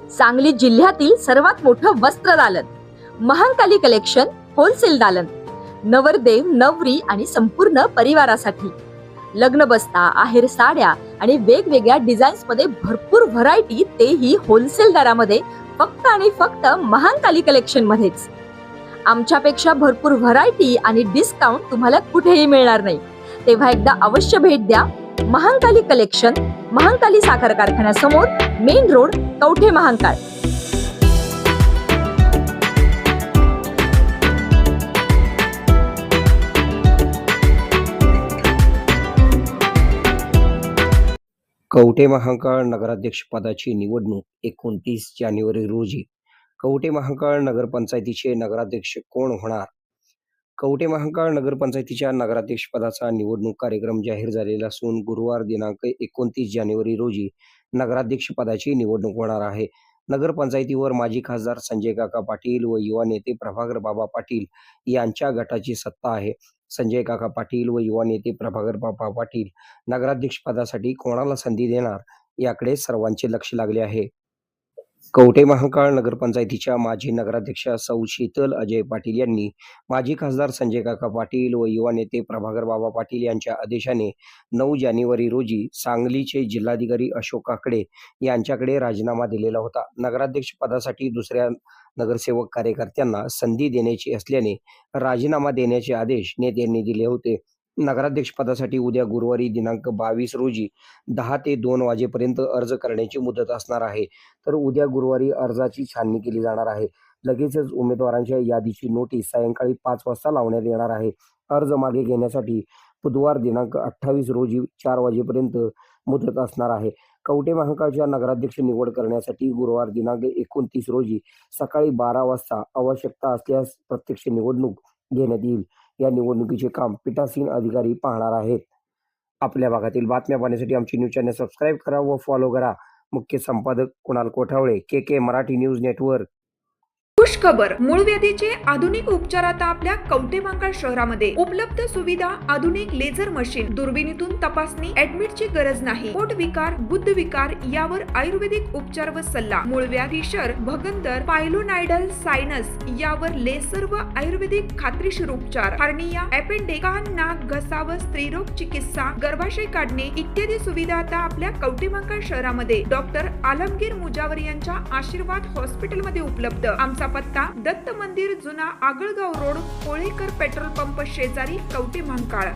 सांगली जिल्ह्यातील सर्वात मोठं वस्त्र दालन, महांकाली कलेक्शन होलसेल दालन, नवरदेव नवरी आणि संपूर्ण परिवारासाठी लग्न बस्ता, आहेर साड्या आणि वेगवेगळ्या डिझाईन्स मध्ये भरपूर व्हरायटी, तेही होलसेल दरामध्ये, फक्त आणि फक्त महांकाली कलेक्शन मध्येच. आमच्यापेक्षा भरपूर व्हरायटी आणि डिस्काउंट तुम्हाला कुठेही मिळणार नाही. तेव्हा एकदा अवश्य भेट द्या. महांकाली कलेक्शन, महांकाली साखर कारखान्यासमोर, मेन रोड, कवठे महांकाळ. कवठे महांकाळ नगराध्यक्ष पदाची निवडणूक 29 जानेवारी रोजी. कवठे महांकाळ नगरपंचायतीचे नगराध्यक्ष कोण होणार? कवठे महांकाळ नगरपंचायतीच्या नगराध्यक्ष पदाचा निवडणूक कार्यक्रम जाहीर झालेला असून गुरुवार दिनांक 29 जानेवारी रोजी नगराध्यक्ष पदाची निवडणूक होणार आहे. नगरपंचायतीवर माजी खासदार संजय काका पाटील व युवा नेते प्रभाकर बाबा पाटील यांच्या गटाची सत्ता आहे. संजय काका पाटील व युवा नेते प्रभाकर बाबा पाटील नगराध्यक्ष पदासाठी कोणाला संधी देणार याकडे सर्वांचे लक्ष लागले आहे. कवठे महांकाळ नगरपंचायतीच्या माजी नगराध्यक्षा सौ शीतल अजय पाटील यांनी माजी खासदार संजय काका पाटील व युवा नेते प्रभाकर बाबा पाटील यांच्या आदेशाने 9 जानेवारी रोजी सांगलीचे जिल्हाधिकारी अशोक काकडे यांच्याकडे राजीनामा दिलेला होता. नगराध्यक्ष पदासाठी दुसऱ्या नगरसेवक कार्यकर्त्यांना संधी देण्याची असल्याने राजीनामा देण्याचे आदेश नेत्यांनी दिले होते. नगराध्यक्ष पदासाठी उद्या गुरुवारी दिनांक 22 रोजी 10 ते 2 वाजेपर्यंत अर्ज करण्याची मुदत असणार आहे. तर उद्या गुरुवारी अर्जाची छाननी केली जाणार आहे. लगेचच उमेदवारांच्या यादीची नोटीस सायंकाळी 5 वाजता लावण्यात येणार आहे. अर्ज मागे घेण्यासाठी बुधवार दिनांक 28 रोजी 4 वाजेपर्यंत मुदत असणार आहे. कवठे महांकाळच्या नगराध्यक्ष निवड करण्यासाठी गुरुवार दिनांक 29 रोजी सकाळी 12 वाजता आवश्यकता असल्यास प्रत्यक्ष निवडणूक घेण्यात येईल. या निवडणुकीचे काम पीठासीन अधिकारी पाहणार आहेत. आपल्या भागातील बातम्या पाहण्यासाठी आमची न्यूज चॅनल सबस्क्राईब करा व फॉलो करा. मुख्य संपादक कुणाल कोठावळे, के मराठी न्यूज नेटवर्क. खुश खबर, मूळव्याधीचे आधुनिक उपचार आता आपल्या कवठे महांकाळ शहरामध्ये उपलब्ध. सुविधा, आधुनिक लेझर मशीन, दुर्बिणीतून तपासणी, ऍडमिटची गरज नाही. पोट विकार, बुद्ध विकार यावर आयुर्वेदिक उपचार व सल्ला. मूळव्याधी, शर, भगंदर, पायलोनायडल, सायनस यावर लेसर व आयुर्वेदिक खात्रीशीर उपचार. हार्निया, अपेंडिक्स, कान, नाक, घसा व स्त्रीरोग चिकित्सा, गर्भाशय काढणे इत्यादी सुविधा आता आपल्या कवठे महांकाळ शहरामध्ये डॉक्टर आलमगीर मुजावर यांच्या आशीर्वाद हॉस्पिटल मध्ये उपलब्ध. आमचा पत्ता दत्त मंदिर, जुना Agalgaon road, Kolekar petrol pump शेजारी, कवठे महांकाळ.